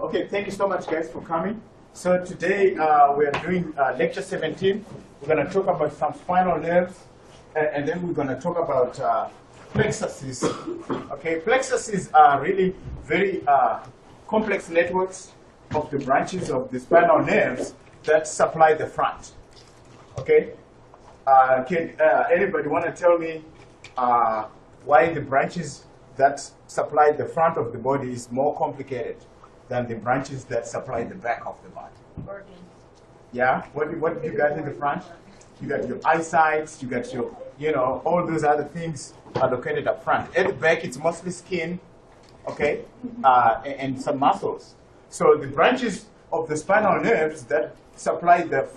Okay, thank you so much, guys, for coming. So today we are doing lecture 17. We're going to talk about some spinal nerves, and then we're going to talk about plexuses. Okay, plexuses are really very complex networks of the branches of the spinal nerves that supply the front. Okay, can anybody want to tell me why the branches that supply the front of the body is more complicated than the branches that supply the back of the body? Organs. Yeah, what you got in the front? You got your eyesight, you got your, all those other things are located up front. At the back, it's mostly skin, okay, and some muscles. So the branches of the spinal nerves that supply the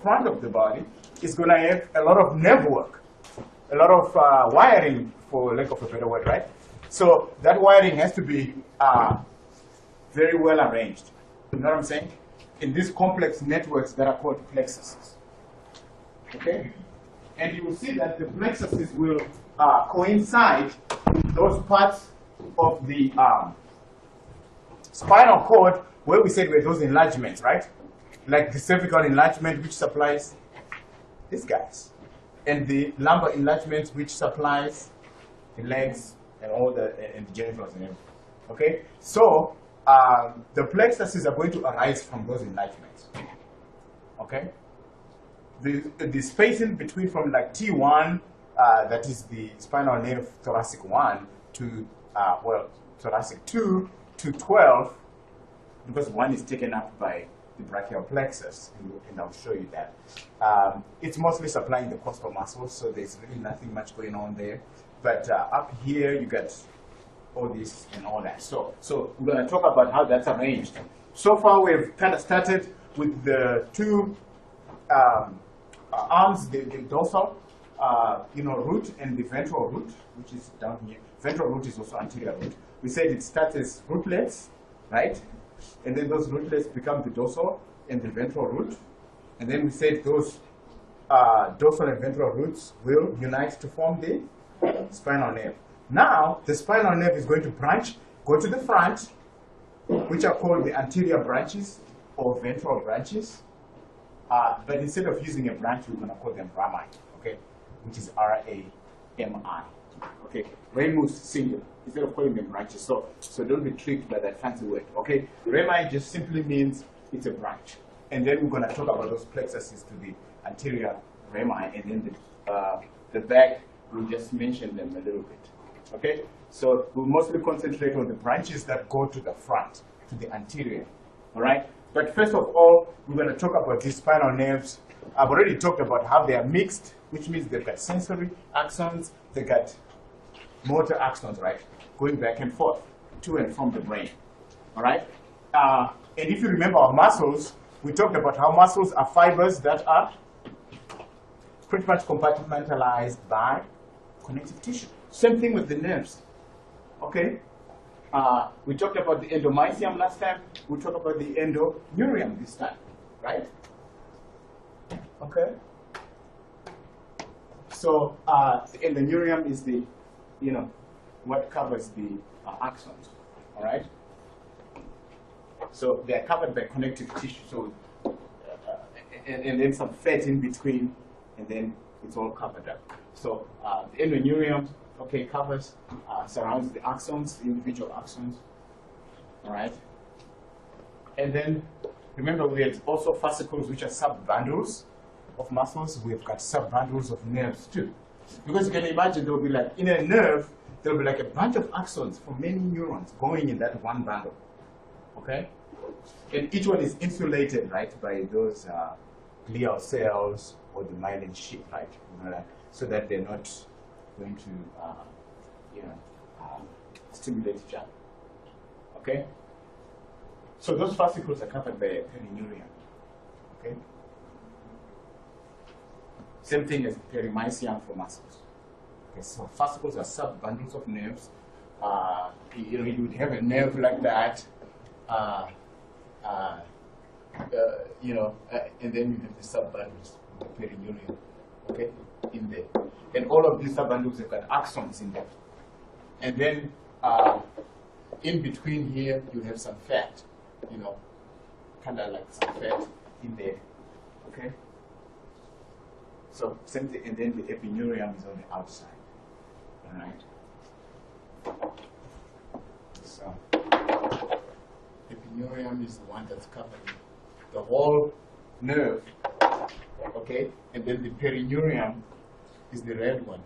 front of the body is going to have a lot of nerve work, a lot of wiring, for lack of a better word, right? So that wiring has to be very well arranged. You know what I'm saying? In these complex networks that are called plexuses. Okay? And you will see that the plexuses will coincide with those parts of the spinal cord where we said were those enlargements, right? Like the cervical enlargement, which supplies these guys, and the lumbar enlargement, which supplies the legs and all the genitals and everything. Okay, so the plexuses are going to arise from those enlargements. Okay, the spacing between from like T1, that is the spinal nerve thoracic 1 to thoracic 2 to 12, because 1 is taken up by the brachial plexus, and I'll show you that. It's mostly supplying the costal muscles, so there's really nothing much going on there. But up here, you got all this and all that. So we're going to talk about how that's arranged. So far, we've kind of started with the two arms, the dorsal, root, and the ventral root, which is down here. Ventral root is also anterior root. We said it starts as rootlets, right? And then those rootlets become the dorsal and the ventral root. And then we said those dorsal and ventral roots will unite to form the spinal nerve. Now, the spinal nerve is going to branch, go to the front, which are called the anterior branches or ventral branches. But instead of using a branch, we're going to call them rami, okay? Which is R-A-M-I. Okay, ramus singular, instead of calling them branches. So don't be tricked by that fancy word, okay? Rami just simply means it's a branch. And then we're going to talk about those plexuses to the anterior rami, and then the back, we'll just mention them a little bit, okay? So we'll mostly concentrate on the branches that go to the front, to the anterior, all right? But first of all, we're going to talk about these spinal nerves. I've already talked about how they are mixed, which means they've got sensory axons, they got motor axons, right? Going back and forth to and from the brain, all right? And if you remember our muscles, we talked about how muscles are fibers that are pretty much compartmentalized by connective tissue. Same thing with the nerves, okay? We talked about the endomysium last time. We talked about the endoneurium this time, right? Okay. So the endoneurium is the, what covers the axons, all right? So they're covered by connective tissue, so and then some fat in between, and then it's all covered up. So the endoneurium, okay, covers, surrounds the axons, individual axons, all right? And then, remember, we had also fascicles, which are sub-bundles of muscles. We've got sub-bundles of nerves, too. Because you can imagine, there will be like, in a nerve, there will be like a bunch of axons from many neurons going in that one bundle, okay? And each one is insulated, right, by those glial cells or the myelin sheath, right? So that they're not going to, stimulate each other. Okay? So those fascicles are covered by a perineurium. Okay? Same thing as perimysium for muscles. Okay, so fascicles are sub-bundles of nerves. You would have a nerve like that, and then you have the sub-bundles, the perineurium, okay, in there. And all of these sub-bundles have got axons in them. And then in between here, you have some fat, you know, kind of like some fat in there. Okay. So same thing, and then the epineurium is on the outside. All right. So epineurium is the one that's covering the whole nerve. Okay, and then the perineurium is the red one.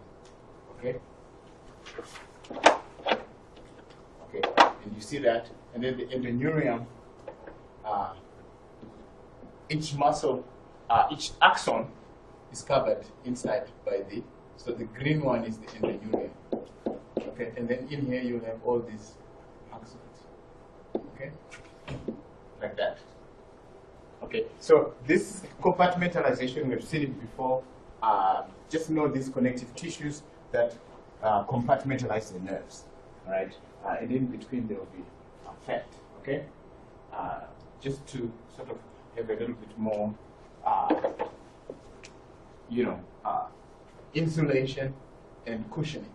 Okay. Okay, and you see that, and then the endoneurium. Each muscle, each axon is covered inside by the. So the green one is the endoneurium. Okay, and then in here you have all these axons. Okay, like that. Okay, so this compartmentalization, we've seen it before. Just know these connective tissues that compartmentalize the nerves, right? And in between there will be fat, okay? Just to sort of have a little bit more, insulation and cushioning,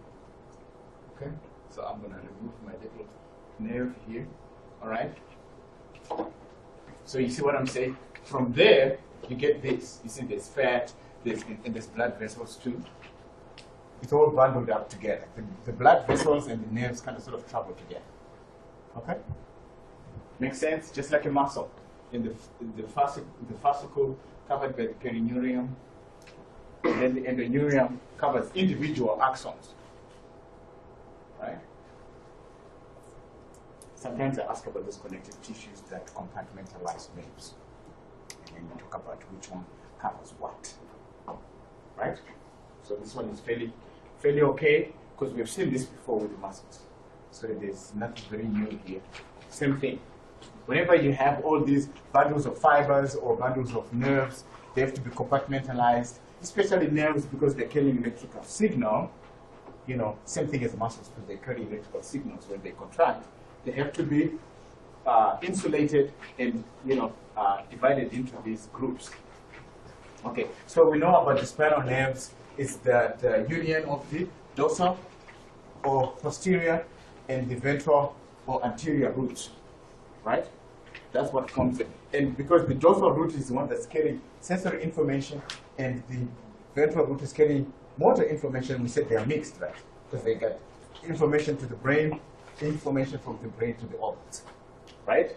okay? So I'm gonna remove my little nerve here, all right? So you see what I'm saying? From there, you get this. You see there's fat, and there's blood vessels too. It's all bundled up together. The blood vessels and the nerves kind of sort of travel together. Okay? Makes sense? Just like a muscle. In the fascicle covered by the perineurium, and then the endoneurium covers individual axons. Right? Sometimes I ask about those connective tissues that compartmentalize nerves. And we talk about which one covers what. Right? So this one is fairly okay, because we've seen this before with the muscles. So there's nothing very new here. Same thing. Whenever you have all these bundles of fibers or bundles of nerves, they have to be compartmentalized, especially nerves because they're carrying electrical signal. You know, same thing as muscles because they carry electrical signals when they contract. They have to be insulated and, divided into these groups. Okay, so we know about the spinal nerves. It's the union of the dorsal or posterior and the ventral or anterior roots, right? That's what forms it. And because the dorsal root is the one that's carrying sensory information and the ventral root is carrying motor information, we said they are mixed, right? Because they get information to the brain, information from the brain to the organs, right?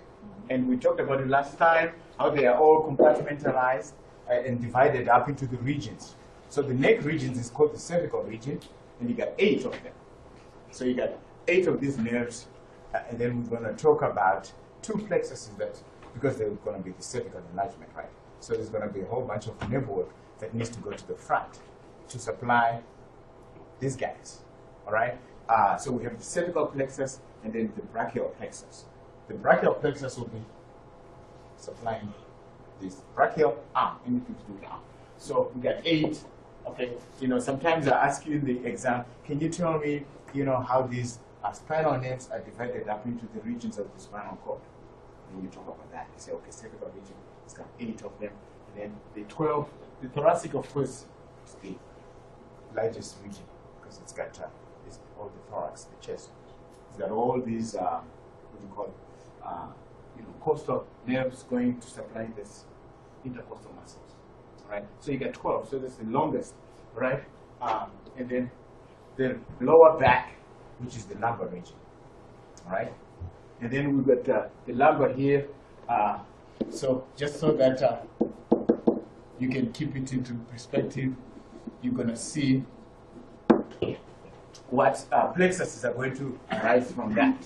And we talked about it last time, how they are all compartmentalized and divided up into the regions. So the neck regions is called the cervical region, and you got 8 of them. So you got 8 of these nerves, and then we're going to talk about 2 plexuses that, because they're going to be the cervical enlargement, right? So there's going to be a whole bunch of nerve work that needs to go to the front to supply these guys, all right? So we have the cervical plexus and then the brachial plexus. The brachial plexus will be supplying this brachial arm, anything to do with the arm. So we got 8. Okay, sometimes I ask you in the exam, can you tell me, how these spinal nerves are divided up into the regions of the spinal cord? And you talk about that. You say, okay, cervical region, it's got 8 of them. And then the 12, the thoracic, of course, is the largest region because it's got all the thorax, the chest. It's got all these, costal nerves going to supply this intercostal muscles. Right? So you get 12, so that's the longest, right? And then the lower back, which is the lumbar region, right? And then we've got the lumbar here, so just so that you can keep it into perspective, you're going to see what plexuses are going to arise from that,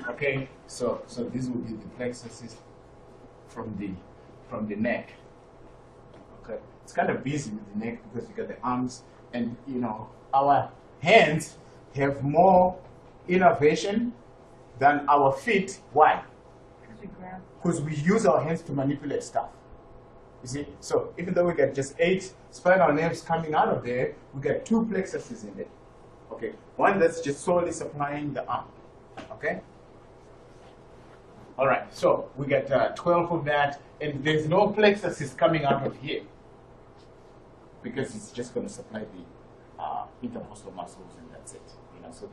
okay? So these will be the plexuses from the neck. Okay. It's kind of busy with the neck because you got the arms, and our hands have more innervation than our feet. Why? Because we use our hands to manipulate stuff. You see? So even though we get just 8 spinal nerves coming out of there, we get 2 plexuses in there. Okay. One that's just solely supplying the arm. Okay? All right. So we get 12 of that, and there's no plexuses coming out of here, because it's just going to supply the intercostal muscles, and that's it. So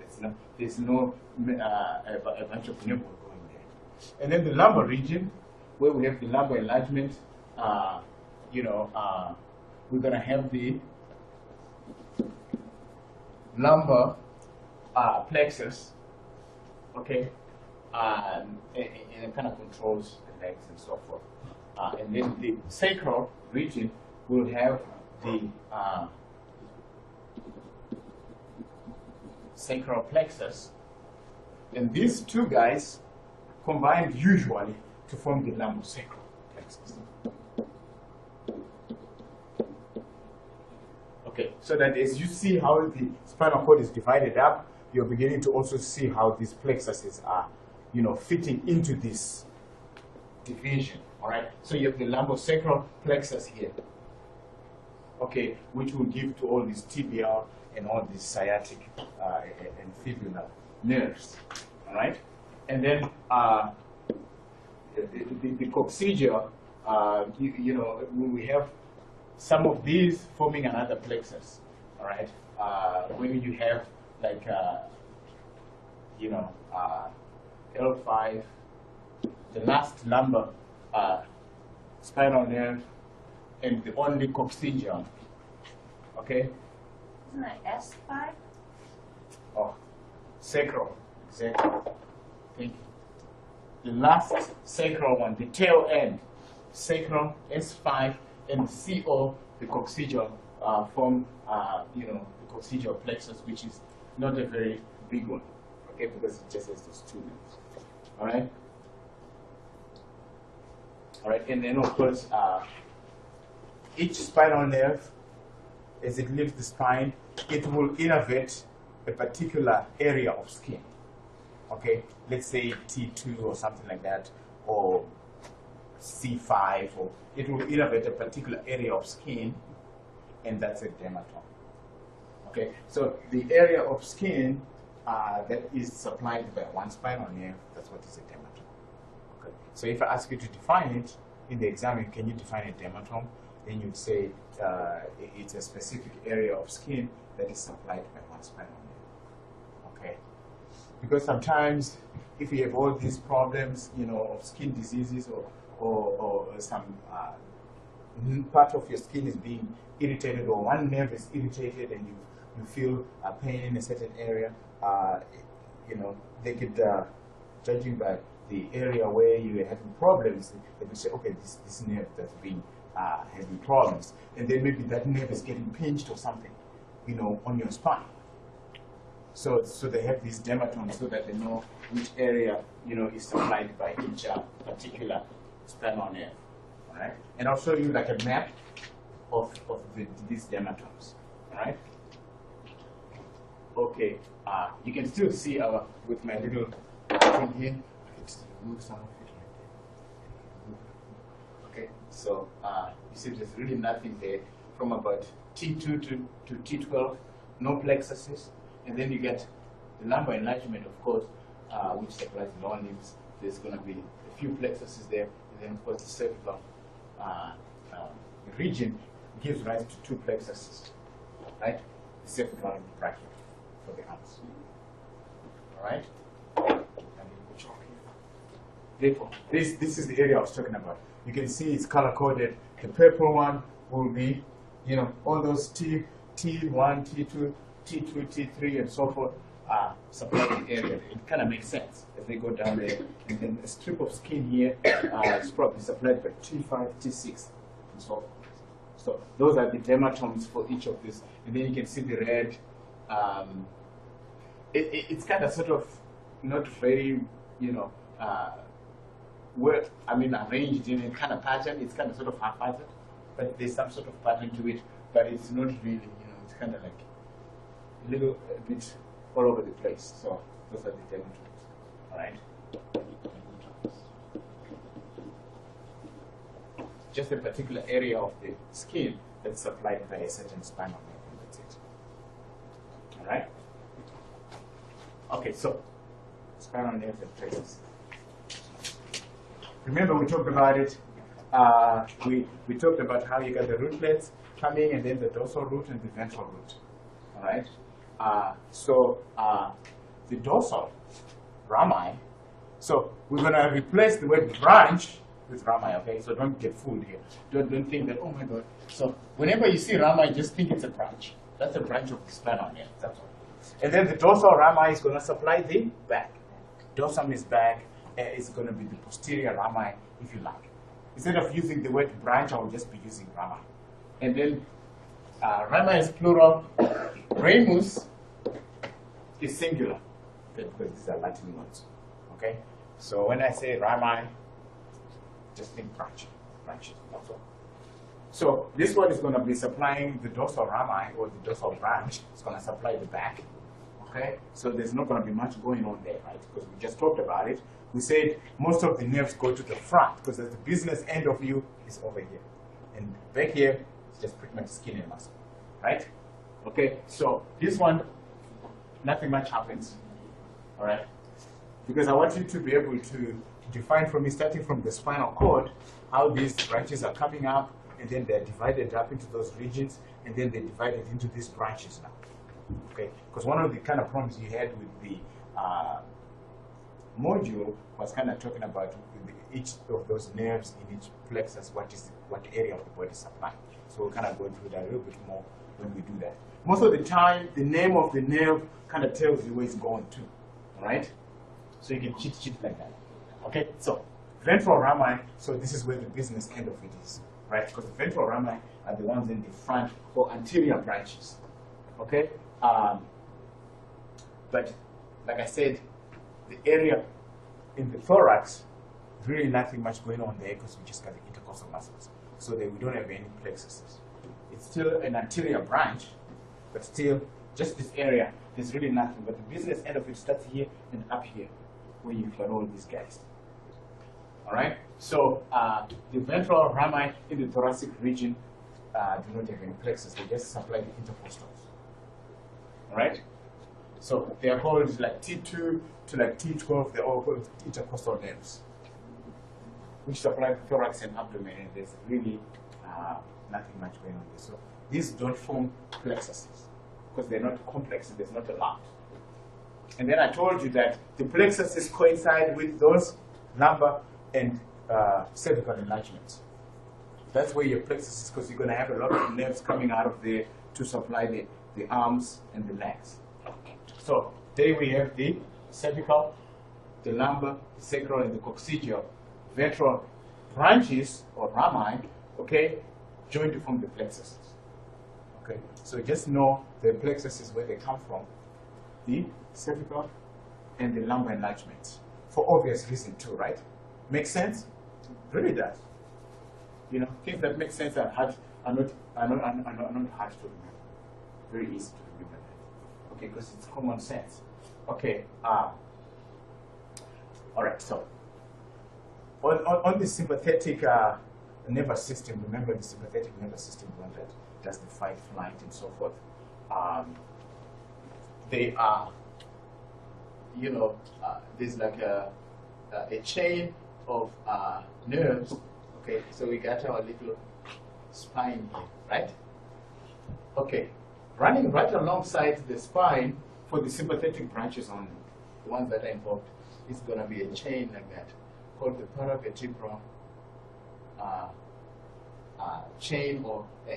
there's no a bunch of nerve going there. And then the lumbar region where we have the lumbar enlargement, you know, we're going to have the lumbar plexus, okay, and it kind of controls the legs and so forth. And then the sacral region will have the sacral plexus, and these two guys combined usually to form the lumbosacral plexus. Okay, so that as you see how the spinal cord is divided up, you're beginning to also see how these plexuses are, you know, fitting into this division. All right, so you have the lumbosacral plexus here, okay, which will give to all these tibial and all these sciatic and fibular nerves. All right, and then the coccygeal, you know, we have some of these forming another plexus. All right, when you have like you know, L5, the last lumbar spinal nerve, and the only coccygeal. Okay. Isn't that S5? Oh, sacral. Sacral. Thank you. The last sacral one, the tail end, sacral S5 and CO, the coccygeal, form you know, the coccygeal plexus, which is not a very big one, okay, because it just has those two nerves. All right. All right, and then of course, each spinal nerve, as it leaves the spine, it will innervate a particular area of skin. Okay, let's say T2 or something like that, or C5, or it will innervate a particular area of skin, and that's a dermatome. Okay, so the area of skin that is supplied by one spinal nerve, that's what is a dermatome. Okay, so if I ask you to define it in the exam, can you define a dermatome? Then you'd say it's a specific area of skin that is supplied by one spinal nerve. Okay, because sometimes if you have all these problems, you know, of skin diseases, or some part of your skin is being irritated, or one nerve is irritated, and you feel pain in a certain area, you know, they could, judging by the area where you are having problems, they could say, okay, this nerve that's been having problems, and then maybe that nerve is getting pinched or something, you know, on your spine. So they have these dermatomes so that they know which area, you know, is supplied by each particular spinal nerve. All right, and I'll show you like a map of these dermatomes. All right. Okay. You can still see with my little thing here. I can still move some of it right there. Okay. So you see, there's really nothing there from about T2 to T12, no plexuses, and then you get the lumbar enlargement, of course, which supplies the lower limbs. There's going to be a few plexuses there, and then of course the cervical region gives rise to two plexuses, right? The cervical and the brachial for the arms. All right. Therefore, this is the area I was talking about. You can see it's color coded. The purple one will be, you know, all those T1, T2, T2, T3, and so forth are supplied the area. It kind of makes sense as they go down there. And then a strip of skin here is probably supplied by T5, T6, and so forth. So those are the dermatomes for each of these. And then you can see the red. It's kind of sort of not very, you know, well, I mean, arranged in a kind of pattern. It's kind of sort of haphazard, but there's some sort of pattern to it. But it's not really, you know, it's kind of like a little bit all over the place. So those are the dermatomes. All right. Just a particular area of the skin that's supplied by a certain spinal nerve, and that's it. All right. Okay, so spinal nerves and plexus. Remember, we talked about it. We talked about how you got the rootlets coming, and then the dorsal root and the ventral root. All right. The dorsal rami. So we're going to replace the word branch with rami, okay? So don't get fooled here. Don't think that, oh my God. So whenever you see rami, just think it's a branch. That's a branch of the spinal nerve, that's all. And then the dorsal rami is going to supply the back. Dorsum is back, it's going to be the posterior rami, if you like. Instead of using the word branch, I will just be using rami. And then rami is plural, ramus is singular, okay, because these are Latin words. Okay? So when I say rami, just think branches, that's all. So this one is going to be supplying the dorsal rami, or the dorsal branch. It's going to supply the back. Okay? So there's not going to be much going on there, right? Because we just talked about it. We said most of the nerves go to the front, because the business end of you is over here. And back here, it's just pretty much skin and muscle, right? Okay, so this one, nothing much happens, all right? Because I want you to be able to define for me, starting from the spinal cord, how these branches are coming up, and then they're divided up into those regions, and then they're divided into these branches now. Okay, because one of the kind of problems you had with the module was kind of talking about each of those nerves in each plexus, what area of the body supplying. So we'll kind of go through that a little bit more when we do that. Most of the time, the name of the nerve kind of tells you where it's going to, all right? So you can cheat like that. Okay, so ventral rami, so this is where the business end of it is, right? Because the ventral rami are the ones in the front or anterior branches, okay? But like I said, the area in the thorax, really nothing much going on there because we just got the intercostal muscles. So that we don't have any plexuses. It's still an anterior branch, but still just this area, there's really nothing. But the business end of it starts here and up here, where you've got all these guys. All right? So the ventral rami in the thoracic region do not have any plexus. They just supply the intercostals. All right? So they are called like T2 to like T12. They're all called intercostal nerves, which supply the thorax and abdomen. And there's really nothing much going on there. So these don't form plexuses because they're not complex. There's not a lot. And then I told you that the plexuses coincide with those lumbar and cervical enlargements. That's where your plexus is, because you're going to have a lot of nerves coming out of there to supply the arms and the legs. So there we have the cervical, the lumbar, the sacral, and the coccygeal ventral branches or rami, okay, joined to form the plexuses. Okay, so just know the plexuses where they come from, the cervical and the lumbar enlargements, for obvious reason too, right? Makes sense? Really does. You know, things that make sense are not hard to remember. Very easy to remember that. Okay, because it's common sense. Okay. All right. So on the sympathetic nervous system, remember the sympathetic nervous system, one that does the fight, flight, and so forth. They are, you know, there's like a chain of nerves. Okay, so we got our little spine here, right? Okay, running right alongside the spine for the sympathetic branches only, the ones that are involved, is going to be a chain like that, called the paravertebral chain,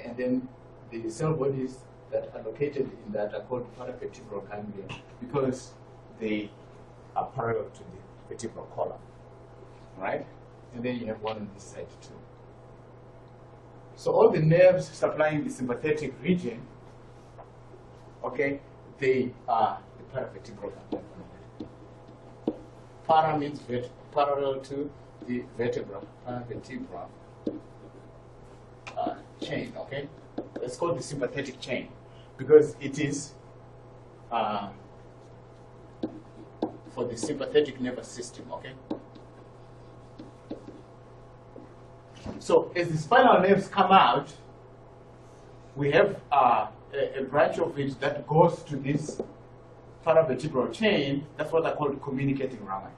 and then the cell bodies that are located in that are called paravertebral ganglia because they are parallel to the vertebral column, right? And then you have one on this side too. So all the nerves supplying the sympathetic region, okay, they are the paravertebral ganglia. Para means parallel to the vertebral, paravertebral chain, okay? It's called the sympathetic chain because it is for the sympathetic nervous system, okay? So as the spinal nerves come out, we have a branch of it that goes to this paravertebral chain. That's what I call communicating rami.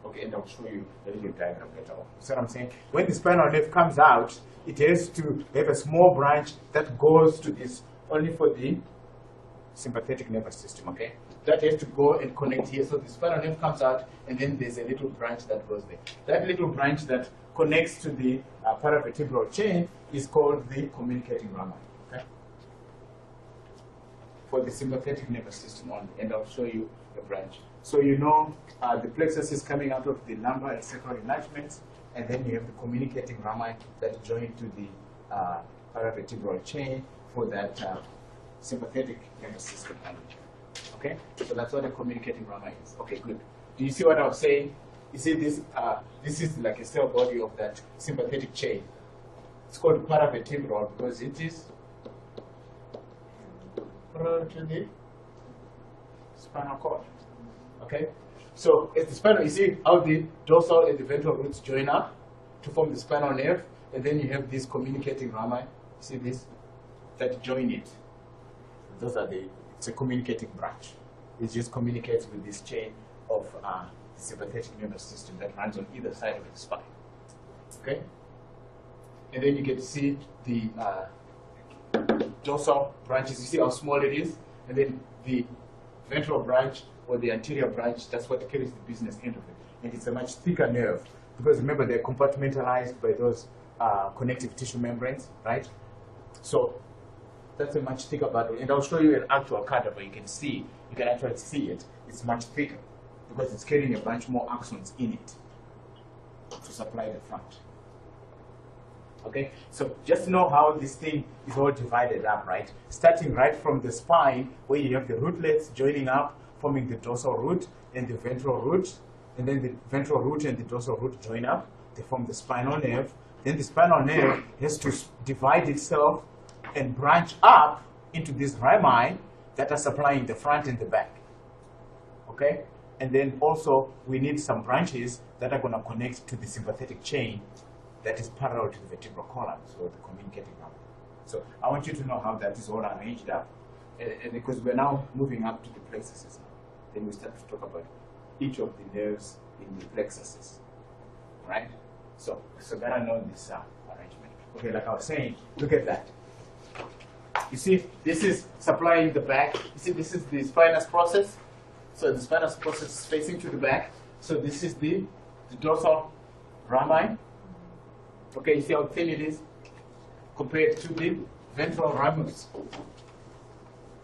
Okay, and I'll show you a little diagram later on. You see what I'm saying? When the spinal nerve comes out, it has to have a small branch that goes to this only for the sympathetic nervous system, okay? That has to go and connect here. So the spinal nerve comes out, and then there's a little branch that goes there. That little branch that connects to the paravertebral chain is called the communicating rami, okay? For the sympathetic nervous system only, and I'll show you the branch. So you know the plexus is coming out of the lumbar and sacral enlargements, and then you have the communicating rami that join to the paravertebral chain for that sympathetic nervous system only. Okay, so that's what a communicating rami is. Okay, good. Do you see what I was saying? You see this? This is like a cell body of that sympathetic chain. It's called paravertebral because it is parallel to the spinal cord. Okay, so as the spinal, you see how the dorsal and the ventral roots join up to form the spinal nerve, and then you have this communicating rami. See this? That join it. Those are it's a communicating branch. It just communicates with this chain of the sympathetic nervous system that runs on either side of the spine. Okay? And then you get to see the dorsal branches. You see how small it is? And then the ventral branch or the anterior branch, that's what carries the business end of it. And it's a much thicker nerve because remember they're compartmentalized by those connective tissue membranes, right? So that's a much thicker bundle. And I'll show you an actual cadaver. You can actually see it. It's much thicker because it's carrying a bunch more axons in it to supply the front. Okay, so just know how this thing is all divided up, right? Starting right from the spine, where you have the rootlets joining up, forming the dorsal root and the ventral root, and then the ventral root and the dorsal root join up, they form the spinal nerve. Then the spinal nerve has to divide itself and branch up into these rami that are supplying the front and the back. Okay? And then also we need some branches that are going to connect to the sympathetic chain that is parallel to the vertebral column, so the communicating rami. So I want you to know how that is all arranged up. And because we're now moving up to the plexuses now, then we start to talk about each of the nerves in the plexuses. Right? So gotta know this arrangement. Okay, like I was saying, look at that. You see, this is supplying the back. You see, this is the spinous process. So the spinous process is facing to the back. So this is the dorsal rami. Okay, you see how thin it is compared to the ventral ramus.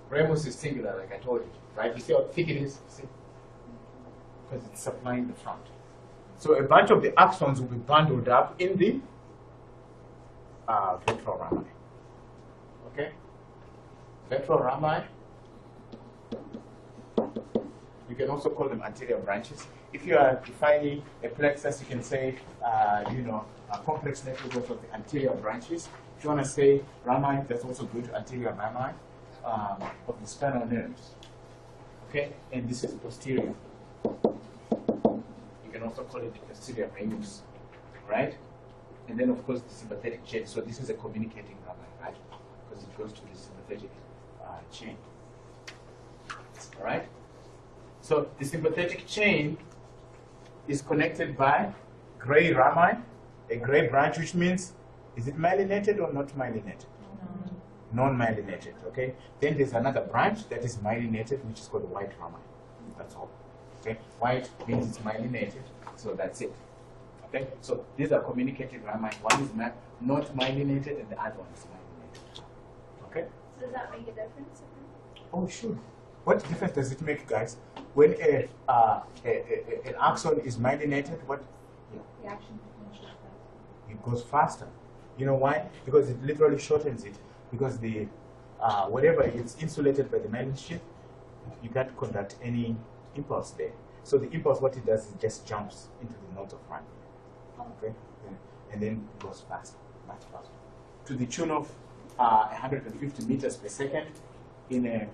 Ramus is singular, like I told you, right? You see how thick it is? See? Because it's supplying the front. So a bunch of the axons will be bundled up in the ventral rami. Okay? Ventral rami. You can also call them anterior branches. If you are defining a plexus, you can say, a complex network of the anterior branches. If you want to say rami, that's also good, anterior rami of the spinal nerves. Okay? And this is posterior. You can also call it the posterior ramus, right? And then, of course, the sympathetic chain. So this is a communicating rami, right? Because it goes to the sympathetic chain. All right? So the sympathetic chain is connected by gray rami, a gray branch, which means, is it myelinated or not myelinated? Non-myelinated, okay? Then there's another branch that is myelinated, which is called white rami. That's all. Okay? White means it's myelinated, so that's it. Okay? So these are communicating rami. One is not myelinated, and the other one is myelinated. Okay? Does that make a difference? Oh, sure. What difference does it make, guys? When an axon is myelinated, what? Yeah. The action potential. It goes faster. You know why? Because it literally shortens it. Because the whatever is insulated by the myelin sheath, you can't conduct any impulse there. So the impulse, what it does is just jumps into the node of run. Okay, and then it goes faster, much faster, to the tune of 150 meters per second in a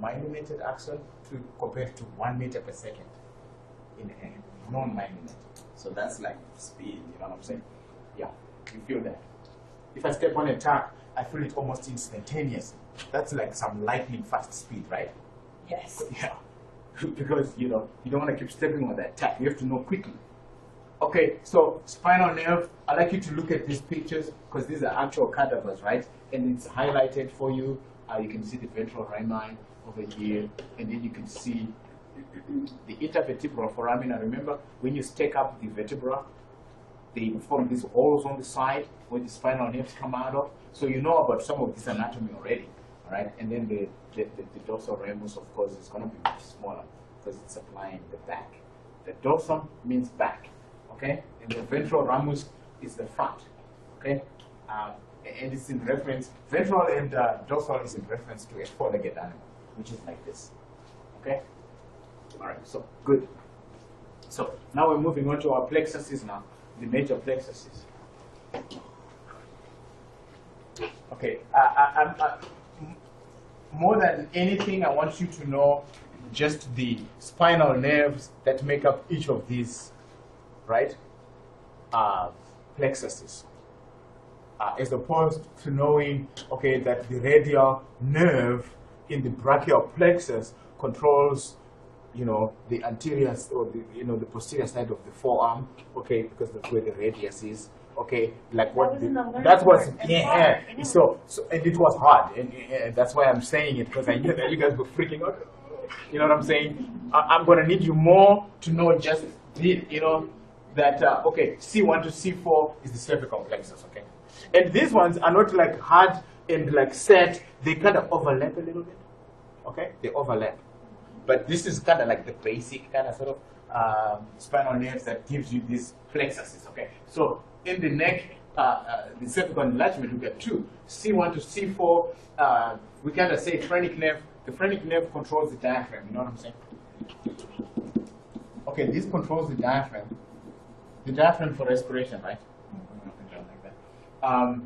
myelinated axon, compared to 1 meter per second in a non-myelinated. So that's like speed. You know what I'm saying? Yeah, you feel that. If I step on a tack, I feel it almost instantaneously. That's like some lightning fast speed, right? Yes. Yeah. Because, you don't want to keep stepping on that tack. You have to know quickly. Okay, so spinal nerve, I'd like you to look at these pictures because these are actual cadavers, right? And it's highlighted for you. You can see the ventral rami, over here, and then you can see the intervertebral foramina. Remember, when you stack up the vertebra, they form these holes on the side where the spinal nerves come out of. So you know about some of this anatomy already, all right? And then the dorsal ramus, of course, is going to be much smaller because it's supplying the back. The dorsum means back, okay? And the ventral ramus is the front, okay? And it's in reference, ventral and dorsal is in reference to a four-legged animal, which is like this, okay? All right, so good. So now we're moving on to our plexuses now, the major plexuses. Okay, more than anything, I want you to know just the spinal nerves that make up each of these, right, plexuses. As opposed to knowing, okay, that the radial nerve in the brachial plexus controls, you know, the anterior or the, you know, the posterior side of the forearm, okay, because that's where the radius is, okay, like what that was, yeah. So and it was hard, and that's why I'm saying it, because I knew that you guys were freaking out. You know what I'm saying? I'm gonna need you more to know just the, you know, that okay, C1 to C4 is the cervical plexus, okay. And these ones are not like hard and like set, they kind of overlap a little bit, okay? They overlap. But this is kind of like the basic kind of sort of spinal nerves that gives you these plexuses, okay? So in the neck, the cervical enlargement, we get two. C1 to C4, we kind of say phrenic nerve. The phrenic nerve controls the diaphragm, you know what I'm saying? Okay, this controls the diaphragm. The diaphragm for respiration, right?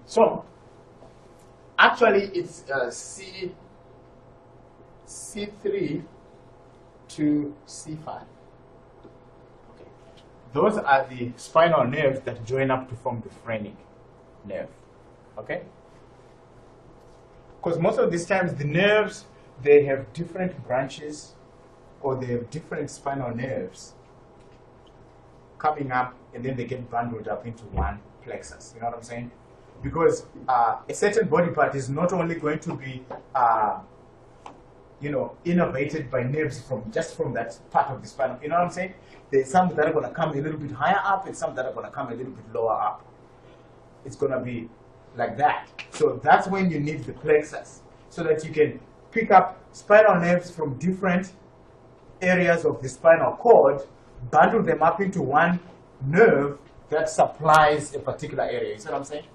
So actually it's C3 to C5. Okay. Those are the spinal nerves that join up to form the phrenic nerve. Okay? Because most of these times the nerves, they have different branches or they have different spinal nerves coming up, and then they get bundled up into one plexus. You know what I'm saying? Because a certain body part is not only going to be, you know, innervated by nerves from just from that part of the spine. You know what I'm saying? There's some that are going to come a little bit higher up, and some that are going to come a little bit lower up. It's going to be like that. So that's when you need the plexus, so that you can pick up spinal nerves from different areas of the spinal cord, bundle them up into one nerve that supplies a particular area. You see what I'm saying?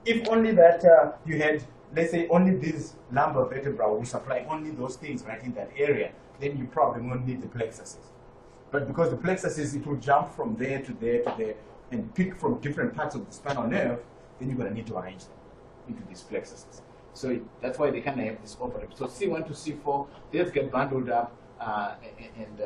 If only that you had, let's say, only these lumbar vertebrae will supply only those things right in that area, then you probably won't need the plexuses. But because the plexuses, it will jump from there to there to there and pick from different parts of the spinal nerve, then you're going to need to arrange them into these plexuses. So that's why they kind of have this overlap. So C1 to C4, they just get bundled up and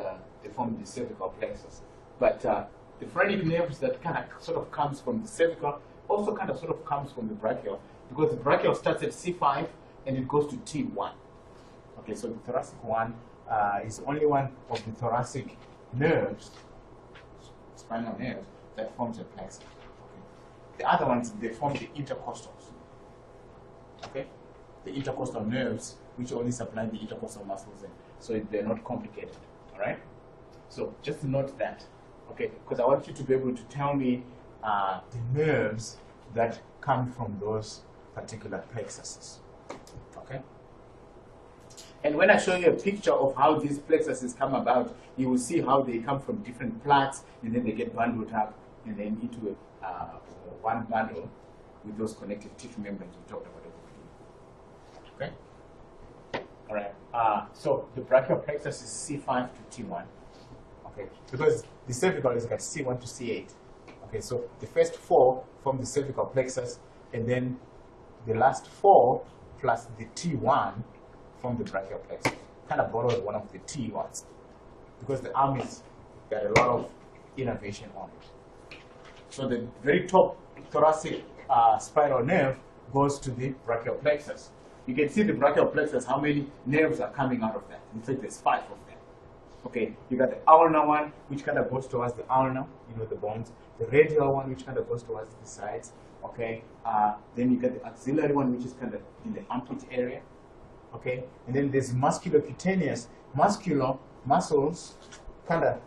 they form the cervical plexus. But the phrenic nerves that kind of sort of comes from the cervical also kind of sort of comes from the brachial, because the brachial starts at C5 and it goes to T1. Okay, so the thoracic one is only one of the thoracic nerves, spinal nerves, that forms a plexus. Okay. The other ones, they form the intercostals. Okay, the intercostal nerves, which only supply the intercostal muscles, and so they're not complicated. All right. So just note that. Okay, because I want you to be able to tell me the nerves that come from those particular plexuses. Okay? And when I show you a picture of how these plexuses come about, you will see how they come from different parts, and then they get bundled up and then into one bundle with those connective tissue membranes we talked about at the beginning. Okay? All right. So the brachial plexus is C5 to T1. Okay, because the cervical is like C1 to C8. Okay, so the first four form the cervical plexus, and then the last four plus the T1 form the brachial plexus. Kind of borrowed one of the T1s because the arm is got a lot of innervation on it. So the very top thoracic spinal nerve goes to the brachial plexus. You can see the brachial plexus, how many nerves are coming out of that. In fact, there's 5 of them. Okay, you got the ulnar one, which kind of goes towards the ulnar, you know, the bones. The radial one, which kind of goes towards the sides. Okay, then you got the axillary one, which is kind of in the armpit area. Okay, and then there's musculocutaneous, muscular muscles, kind of,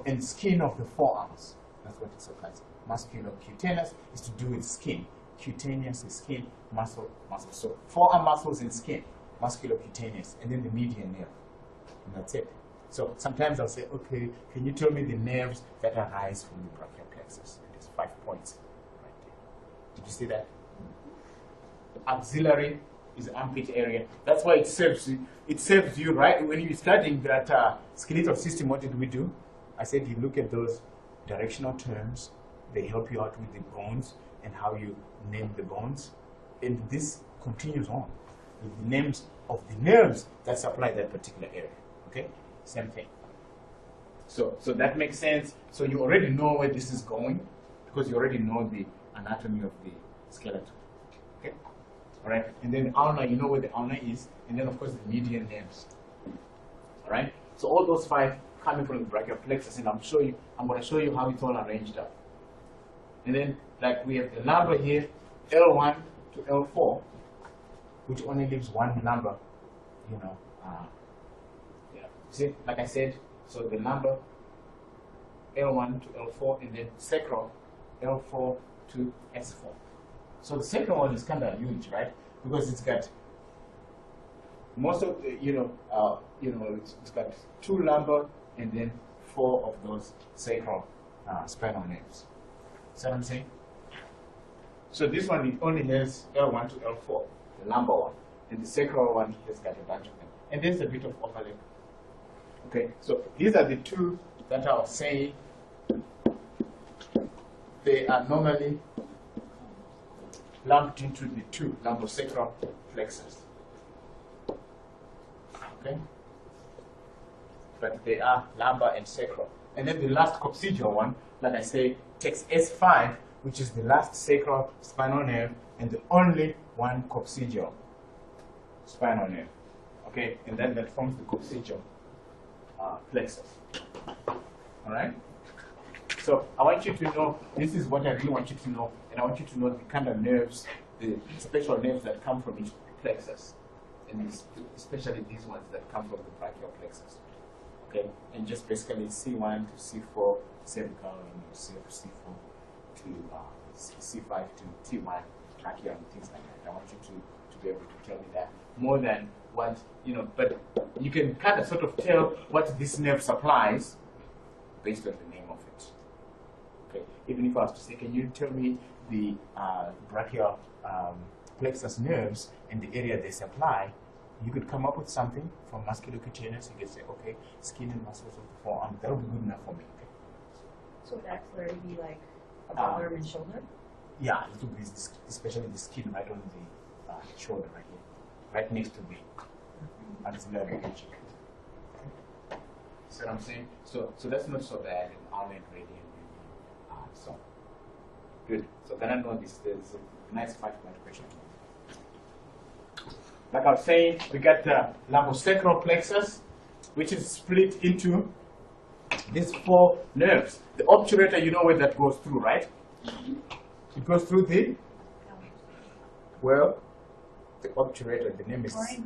and skin of the forearms. That's what it supplies. Musculocutaneous is to do with skin. Cutaneous is skin, muscle. So forearm muscles and skin, musculocutaneous, and then the median nerve. And that's it. So sometimes I'll say, okay, can you tell me the nerves that arise from the brachial plexus? And there's 5 points right there. Did you see that? Axillary is the armpit area. That's why it serves you. It serves you, right? When you're studying that skeletal system, what did we do? I said you look at those directional terms. They help you out with the bones and how you name the bones. And this continues on with the names of the nerves that supply that particular area. Okay? Same thing. So that makes sense. So you already know where this is going because you already know the anatomy of the skeleton. Okay? All right? And then ulna, you know where the ulna is. And then, of course, the median nerves. All right? So all those 5 coming from the brachial plexus, and I'm going to show you how it's all arranged up. And then, like we have the number here, L1 to L4, which only leaves one number, you know. See, like I said, so the number L1 to L4, and then sacral L4 to S4. So the sacral one is kind of huge, right? Because it's got most of the, it's got 2 lumbar and then 4 of those sacral spinal nerves. See what I'm saying? So this one, it only has L1 to L4, the lumbar one, and the sacral one has got a bunch of them. And there's a bit of overlap. Okay, so these are the 2 that I was saying. They are normally lumped into the 2 lumbosacral plexus. Okay, but they are lumbar and sacral. And then the last coccygeal one, like I say, takes S5, which is the last sacral spinal nerve and the only one coccygeal spinal nerve. Okay, and then that forms the coccygeal plexus. All right. So I want you to know, this is what I really want you to know, and I want you to know the kind of nerves, the special nerves that come from each plexus, and especially these ones that come from the brachial plexus. Okay, and just basically C1 to C4 cervical, and C4 to C5 to T1 brachial and things like that. I want you to be able to tell me that more than what, but you can kind of sort of tell what this nerve supplies based on the name of it. Okay, even if I was to say, can you tell me the brachial plexus nerves and the area they supply, you could come up with something from musculocutaneous. You could say, okay, skin and muscles of the forearm. That would be good enough for me. Okay? So would axillary be like above arm and shoulder? Yeah, it would be especially the skin right on the shoulder right here, right next to the axillary region. See what I'm saying? So that's not so bad. Outline gradient. So good. So then I know this. There's a nice 5-point question. Like I was saying, we got the lumbosacral plexus, which is split into these 4 nerves. The obturator, you know where that goes through, right? It goes through the, well, the obturator, the name is the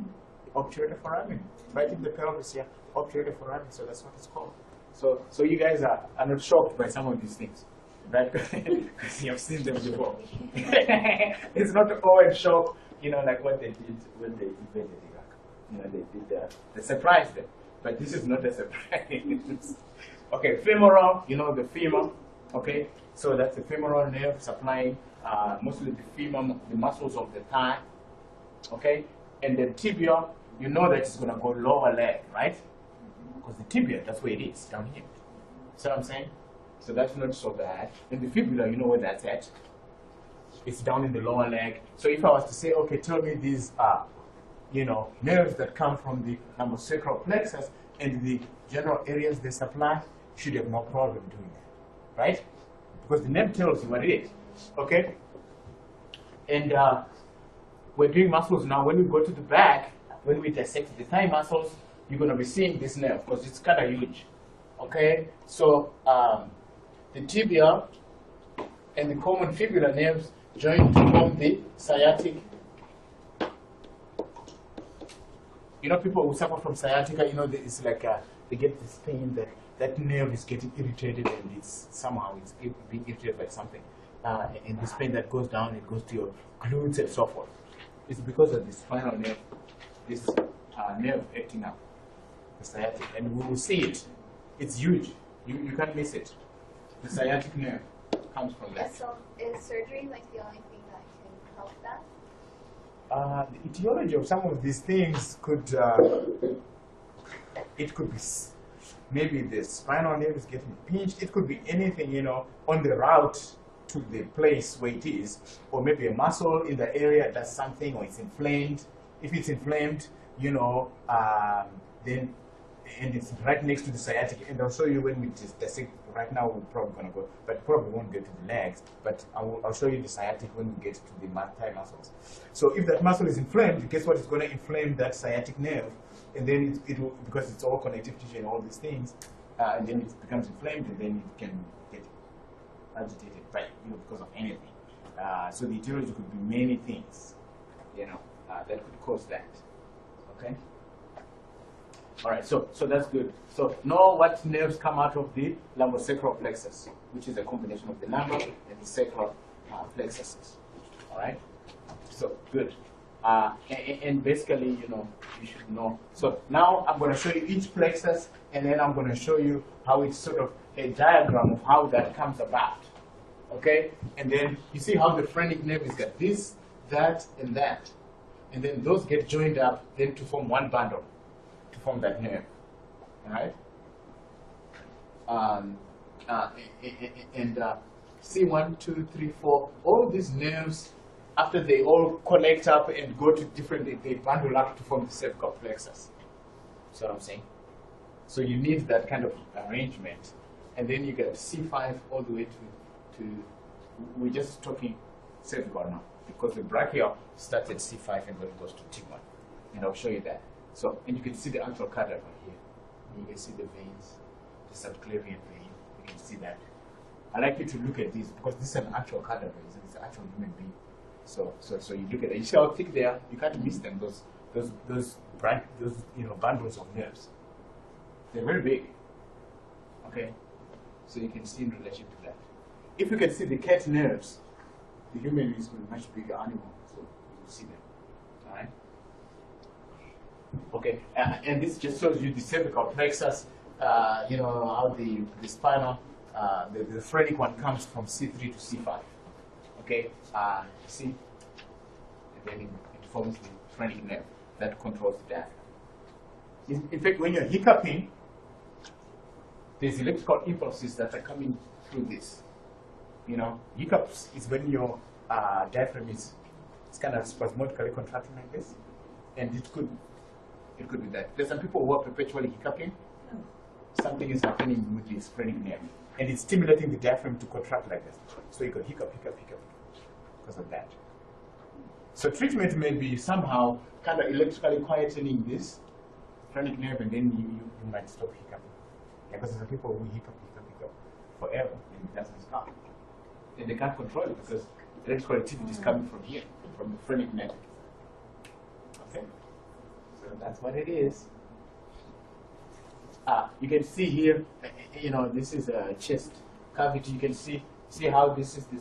obturator foramen, right in the pelvis here, obturator foramen, so that's what it's called. So you guys are not shocked by some of these things, right? Because you have seen them before. It's not always shock, like what they did when they invented Iraq. They surprised them, but this is not a surprise. Okay, femoral, the femur, okay? So that's the femoral nerve supplying mostly the femur, the muscles of the thigh, okay? And the tibia, you know that it's going to go lower leg, right? Because the tibia, that's where it is, down here. See what I'm saying? So that's not so bad. And the fibula, you know where that's at. It's down in the lower leg. So if I was to say, okay, tell me these nerves that come from the lumbosacral plexus and the general areas they supply, you should have no problem doing that, right? Because the name tells you what it is, okay? And we're doing muscles now. When we go to the back, when we dissect the thigh muscles, you're going to be seeing this nerve because it's kind of huge, okay? So the tibia and the common fibular nerves join to form the sciatic You know, people who suffer from sciatica, you know, it's like they get this pain that nerve is getting irritated, and it's somehow it's being irritated by something. And this pain that goes down, it goes to your glutes and so forth. It's because of the spinal nerve, this nerve acting up, the sciatic, and we will see it. It's huge. You can't miss it. The sciatic nerve comes from that. So is surgery like the only thing that can help that? The etiology of some of these things could, it could be maybe the spinal nerve is getting pinched. It could be anything, you know, on the route to the place where it is, or maybe a muscle in the area does something, or it's inflamed. If it's inflamed, you know, then, and it's right next to the sciatic, and I'll show you when we just dissect. Right now we're probably going to go, but probably won't get to the legs, but I'll show you the sciatic when we get to the thigh muscles. So if that muscle is inflamed, guess what? It's going to inflame that sciatic nerve, and then it will, because it's all connective tissue and all these things, and then it becomes inflamed, and then it can get agitated, right? You know, because of anything. So the etiology could be many things, you know, that could cause that. Okay. All right, so that's good. So know what nerves come out of the lumbosacral plexus, which is a combination of the lumbar and the sacral plexuses. All right, so good. And basically, you know, you should know. So now I'm going to show you each plexus, and then I'm going to show you how it's sort of a diagram of how that comes about. Okay, and then you see how the phrenic nerve is got this, that, and that, and then those get joined up then to form one bundle. Form that nerve, right? See 1, 2, 3, 4. All these nerves, after they all connect up and go to different, they bundle up to form the cervical plexus. That's what I'm saying. So you need that kind of arrangement, and then you get C5 all the way to. We're just talking cervical now because the brachial starts at C5 and then goes to T1, and I'll show you that. So, and you can see the actual cadaver here. You can see the veins, the subclavian vein. You can see that. I like you to look at this because this is an actual cadaver. It's an actual human being. So you look at it. You see how thick they are. You can't miss them. Those bundles of nerves. They're very big. Okay. So you can see in relation to that. If you can see the cat nerves, the human is a much bigger animal. So you will see them. All right. Okay, and this just shows you the cervical plexus, you know, how the spinal, the phrenic one comes from C3 to C5. Okay, see? And then it forms the phrenic nerve that controls the diaphragm. In fact, when you're hiccuping, there's electrical impulses that are coming through this. You know, hiccups is when your diaphragm is kind of spasmodically contracting like this, and it could be that. There's some people who are perpetually hiccuping. Something is happening with this phrenic nerve, and it's stimulating the diaphragm to contract like this. So you go hiccup because of that. So treatment may be somehow kind of electrically quietening this phrenic nerve, and then you might stop hiccuping. Yeah, because there's people who hiccup forever, and it doesn't stop. And they can't control it because electrical activity is coming from here, from the phrenic nerve. Okay. So that's what it is. You can see here, you know, this is a chest cavity. You can see how this is the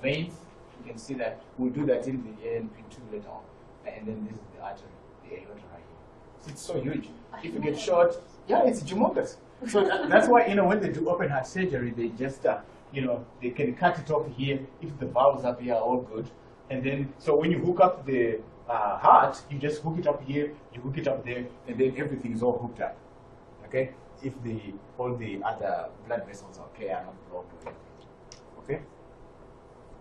veins. You can see that. We'll do that in the NP2 later on. And then this is the artery, the aorta right here. It's so huge. If you get short, yeah, it's humongous. So that's why, you know, when they do open heart surgery, they just, you know, they can cut it off here if the valves up here are all good. And then, so when you hook up the heart, you just hook it up here, you hook it up there, and then everything is all hooked up. Okay? If all the other blood vessels are okay, are not blocked or anything. Okay?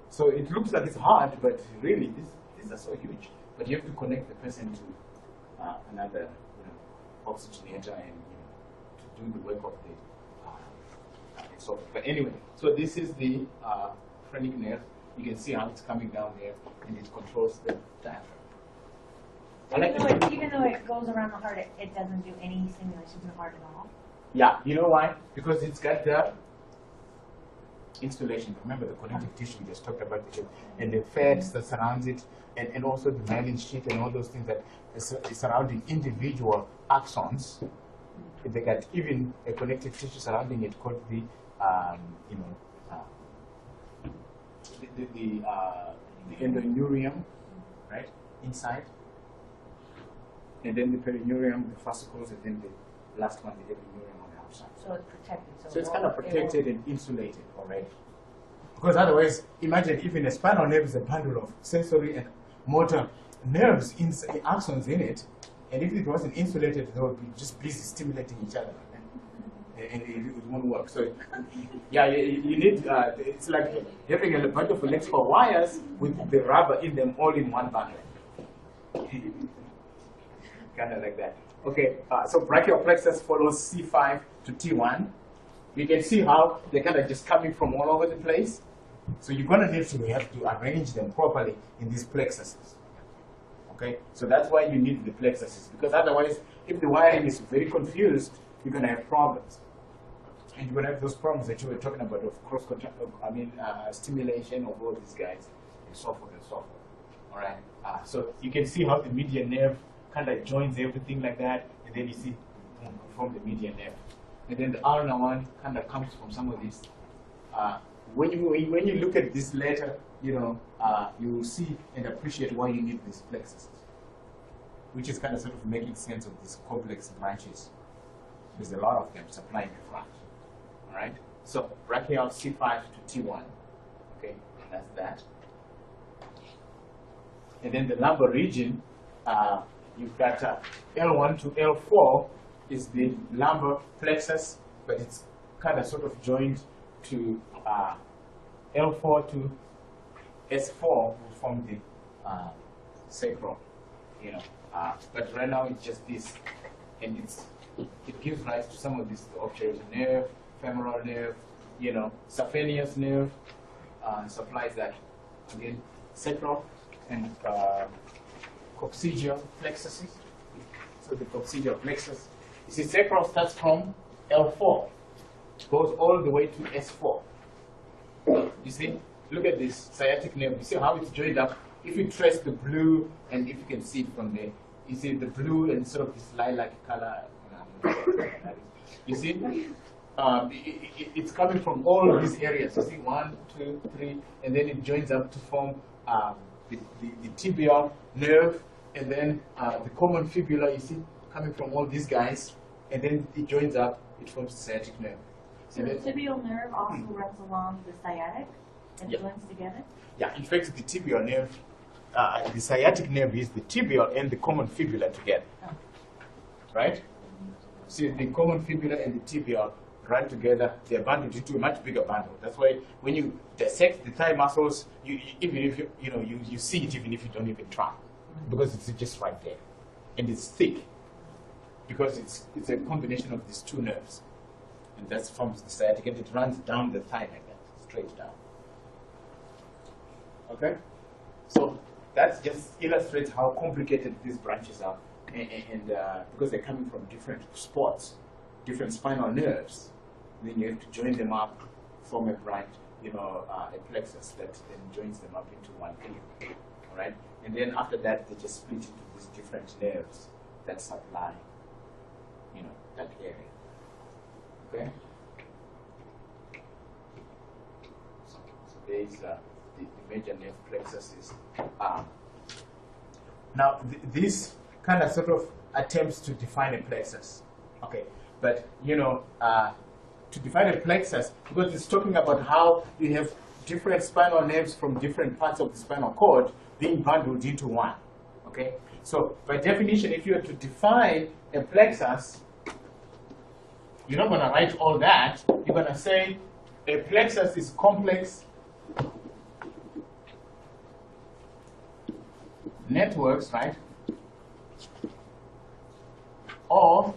So it looks like it's hard, but really, these are so huge. But you have to connect the person to another, you know, oxygenator and, you know, to do the work of the and so forth. But anyway, so this is the phrenic nerve. You can see how it's coming down there, and it controls the diaphragm. Even though it goes around the heart, it doesn't do any stimulation to the heart at all? Yeah, you know why? Because it's got insulation. Remember the connective tissue we just talked about, and the fat that surrounds it, and also the myelin sheath and all those things that is surrounding individual axons. They got even a connective tissue surrounding it called the, the endoneurium, right, inside. And then the perineurium, the fascicles, and then the last one, the epineurium on the outside. So it's protected. So it's kind of protected and insulated already. Because otherwise, imagine even a spinal nerve is a bundle of sensory and motor nerves, axons in it, and if it wasn't insulated, they would be just busy stimulating each other. And it won't work. So, yeah, you need, it's like having a bunch of electrical wires with the rubber in them all in one bundle. Kind of like that. Okay, so brachial plexus follows C5 to T1. You can see how they're kind of just coming from all over the place. So you're going to need to have to arrange them properly in these plexuses. Okay, so that's why you need the plexuses, because otherwise, if the wiring is very confused, you're going to have problems. And you're going to have those problems that you were talking about of cross-contact, stimulation of all these guys, and so forth and so forth. All right, so you can see how the median nerve kind of joins everything like that, and then you see from the median nerve. And then the ulnar one kind of comes from some of these. When you look at this letter, you see and appreciate why you need these plexuses, which is kind of sort of making sense of these complex branches. There's a lot of them supplying the front. All right. So brachial C5 to T1. Okay, that's that. And then the lumbar region, you've got L1 to L4 is the lumbar plexus, but it's kind of sort of joined to L4 to S4 will form the sacral, but right now it's just this, and it gives rise to some of this: the obturator nerve, femoral nerve, saphenous nerve, supplies that again, sacral and coccygeal plexuses. So the coccygeal plexus, you see, sacral starts from L4, goes all the way to S4. You see, look at this sciatic nerve. You see how it's joined up. If you trace the blue, and if you can see it from there, you see the blue and sort of this lilac color. You see, it's coming from all of these areas. You see, 1, 2, 3, and then it joins up to form the tibial nerve, and then the common fibula. You see, coming from all these guys, and then it joins up. It forms the sciatic nerve. So the tibial nerve also runs along the sciatic and joins together? Yeah, in fact, the tibial nerve, the sciatic nerve is the tibial and the common fibula together. Oh. Right? See, the common fibula and the tibial run together. They're bundled into a much bigger bundle. That's why when you dissect the thigh muscles, even if you see it, even if you don't even try, because it's just right there, and it's thick, because it's a combination of these two nerves. And that forms the sciatic, and it runs down the thigh like that, straight down. Okay? So that just illustrates how complicated these branches are. And because they're coming from different spots, different spinal nerves, then you have to join them up, form a branch, a plexus that then joins them up into one thing. All right? And then after that, they just split into these different nerves that supply, that area. Okay. So there's the major nerve plexuses. Now this kind of sort of attempts to define a plexus. Okay, but to define a plexus, because it's talking about how you have different spinal nerves from different parts of the spinal cord being bundled into one. Okay, so by definition, if you were to define a plexus, you're not going to write all that. You're going to say a plexus is complex networks, right, of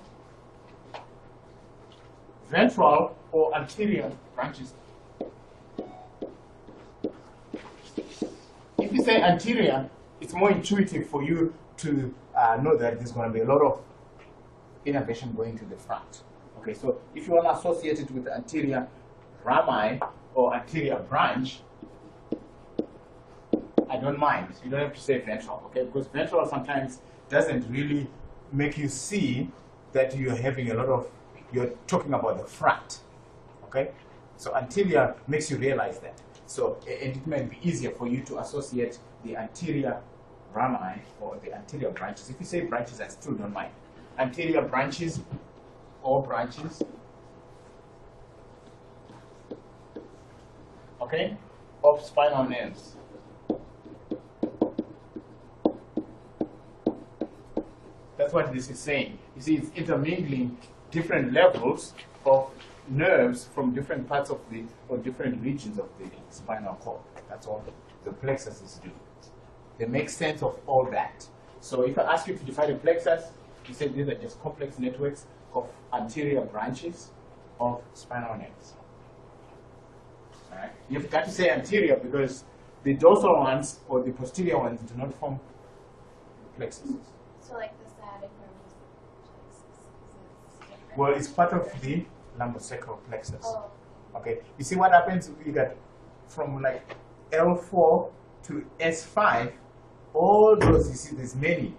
ventral or anterior branches. If you say anterior, it's more intuitive for you to know that there's going to be a lot of innervation going to the front. Okay, so if you want to associate it with the anterior rami or anterior branch, I don't mind. You don't have to say ventral, okay? Because ventral sometimes doesn't really make you see that you're having a lot of, you're talking about the front, okay? So anterior makes you realize that. So, and it might be easier for you to associate the anterior rami or the anterior branches. If you say branches, I still don't mind. Anterior branches or branches, okay, of spinal nerves. That's what this is saying. You see, it's intermingling different levels of nerves from different parts of the, or different regions of the spinal cord. That's all the plexuses do. They make sense of all that. So if I ask you to define a plexus, you say these are just complex networks of anterior branches of spinal nerves. All right? You've got to say anterior because the dorsal ones or the posterior ones do not form plexuses. So like the sciatic nerve is different. Well, it's part of the lumbosacral plexus. Oh. Okay, you see what happens? You get from like L4 to S5, all those, you see there's many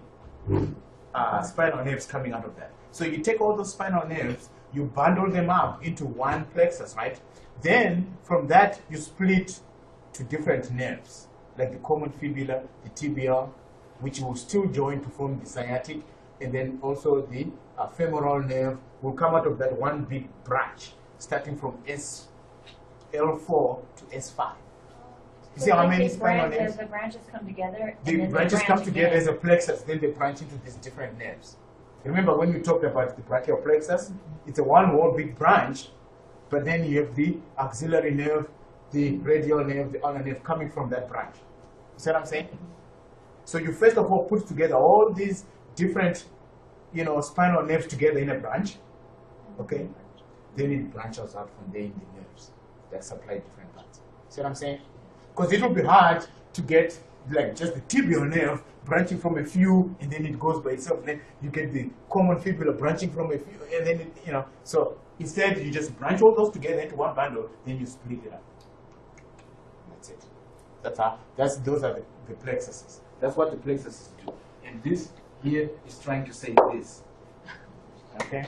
spinal nerves coming out of that. So you take all those spinal nerves, you bundle them up into one plexus, right? Then from that you split to different nerves, like the common fibula, the tibial, which will still join to form the sciatic, and then also the femoral nerve will come out of that one big branch, starting from L4 to S5. You see how many spinal nerves? The branches come together. The branches come together as a plexus, then they branch into these different nerves. Remember when we talked about the brachial plexus? It's a one whole big branch, but then you have the axillary nerve, the radial nerve, the ulnar nerve coming from that branch. You see what I'm saying? So you first of all put together all these different, spinal nerves together in a branch, okay? Then it branches out from there in the nerves that supply different parts. See what I'm saying? Because it will be hard to get like just the tibial nerve branching from a few, and then it goes by itself. Then you get the common fibula branching from a few, and then So instead, you just branch all those together into one bundle, then you split it up. That's it. Those are the plexuses. That's what the plexuses do. And this here is trying to say this. Okay?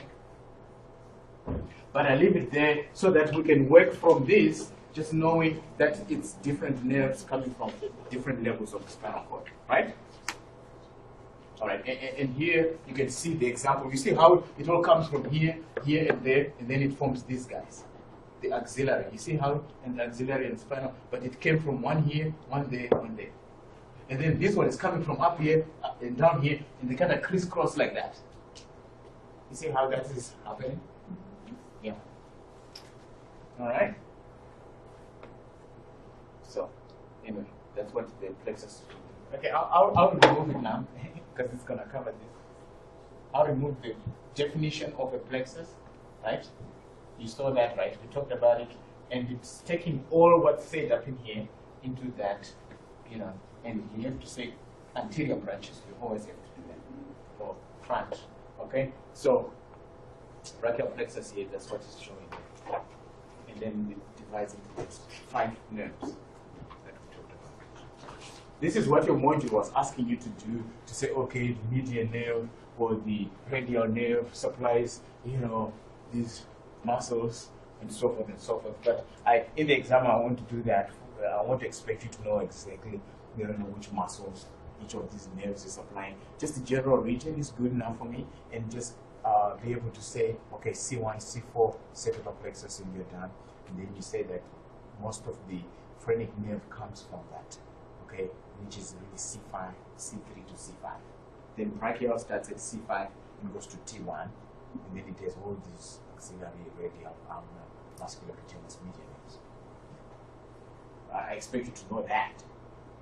But I leave it there so that we can work from this, just knowing that it's different nerves coming from different levels of the spinal cord, right? All right, and here you can see the example. You see how it all comes from here, here, and there, and then it forms these guys, the axillary. You see how, and the axillary and spinal, but it came from one here, one there, one there. And then this one is coming from up here and down here, and they kind of crisscross like that. You see how that is happening? Yeah. All right. So, anyway, that's what the plexus. Okay, I'll remove it now because it's gonna cover this. I'll remove the definition of a plexus, right? You saw that, right? We talked about it, and it's taking all what's said up in here into that, and you have to say anterior branches. You always have to do that, or front. Okay, so brachial plexus here. That's what it's showing, and then it divides into these 5 nerves that we talked about. This is what your module was asking you to do, to say, okay, the median nerve or the radial nerve supplies, these muscles and so forth and so forth. But in the exam, I want to do that. I want to expect you to know exactly, which muscles each of these nerves is supplying. Just the general region is good enough for me, and just be able to say, okay, C1, C4, sacral plexus, and you're done. And then you say that most of the phrenic nerve comes from that, okay, which is really C5, C3 to C5. Then brachial starts at C5 and goes to T1, and then it has all these axillary, radial, ulnar, muscular, cutaneous, median nerves. I expect you to know that,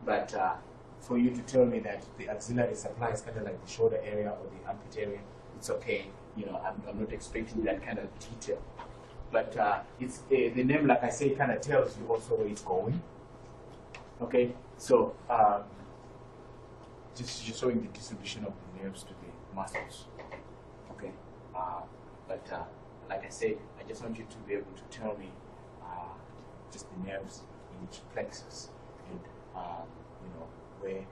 but for you to tell me that the axillary supply is kind of like the shoulder area or the armpit area, it's okay. I'm not expecting that kind of detail. But it's the name, like I say, kind of tells you also where it's going. Okay, so just showing the distribution of the nerves to the muscles. Okay, but like I say, I just want you to be able to tell me just the the nerves in each plexus, and where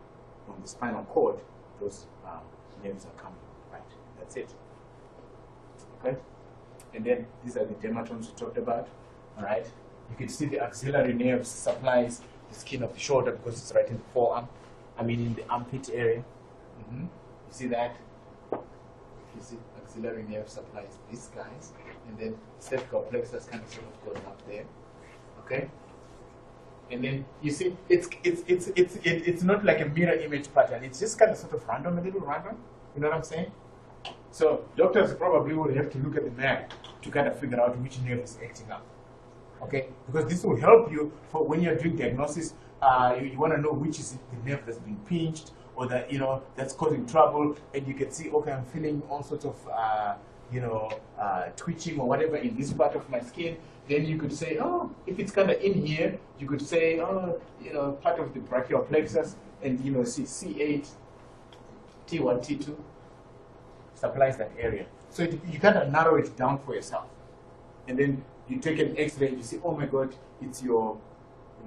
on the spinal cord those nerves are coming. Right, that's it. Okay, and then these are the dermatomes we talked about. All right, you can see the axillary nerves supplies the skin of the shoulder because it's right in the forearm. I mean, in the armpit area. You see that? You see, axillary nerve supplies these guys, and then cervical plexus kind of sort of goes up there. Okay, and then you see it's not like a mirror image pattern. It's just kind of sort of random, a little random. You know what I'm saying? So doctors probably would have to look at the map to kind of figure out which nerve is acting up. Okay, because this will help you for when you're doing diagnosis. You want to know which is the nerve that's been pinched or that that's causing trouble, and you can see, okay, I'm feeling all sorts of twitching or whatever in this part of my skin. Then you could say, oh, if it's kind of in here, you could say, oh, part of the brachial plexus, and see C8, T1, T2 supplies that area. So you kind of narrow it down for yourself, and then you take an X-ray and you see, oh my God, it's your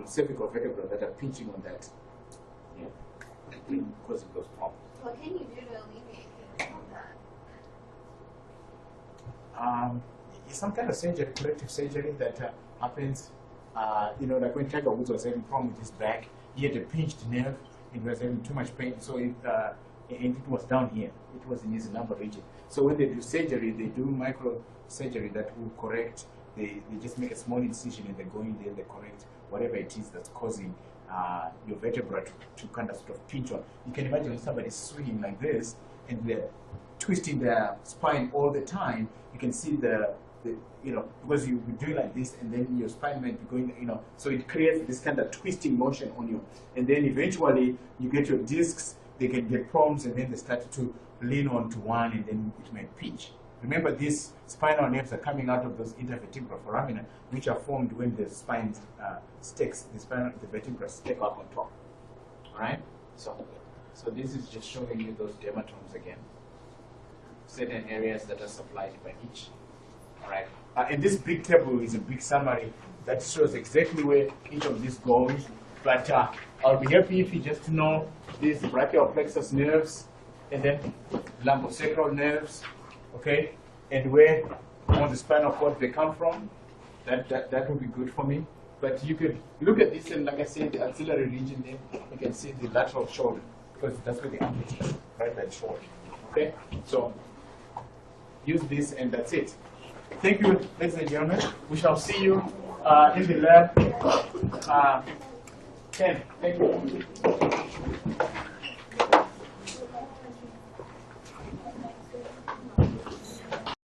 cervical vertebra that are pinching on that, causing those problems. What can you do to alleviate feeling that? Some kind of surgery, corrective surgery that happens. Like when Tiger Woods was having a problem with his back, he had a pinched nerve and he was having too much pain, so and it was down here. It was in his lumbar region. So when they do surgery, they do micro surgery that will correct. They just make a small incision and they go in there and they correct whatever it is that's causing your vertebra to kind of sort of pinch on. You can imagine when somebody's swinging like this and they're twisting their spine all the time. You can see because you do like this and then your spine might be going, so it creates this kind of twisting motion on you. And then eventually you get your discs, they can get problems, and then they start to lean onto one and then it might pinch. Remember, these spinal nerves are coming out of those intervertebral foramina, which are formed when the spine stakes, the vertebra stack up on top. All right? So this is just showing you those dermatomes again. Certain areas that are supplied by each. All right? And this big table is a big summary that shows exactly where each of these goes. But I'll be happy if you just know these brachial plexus nerves and then lumbosacral nerves. Okay, and where on the spinal cord they come from, that would be good for me. But you could look at this, and like I said, the axillary region there, you can see the lateral shoulder, because that's where the armpit is, right by the shoulder. Okay, so use this, and that's it. Thank you, ladies and gentlemen. We shall see you in the lab 10. Thank you.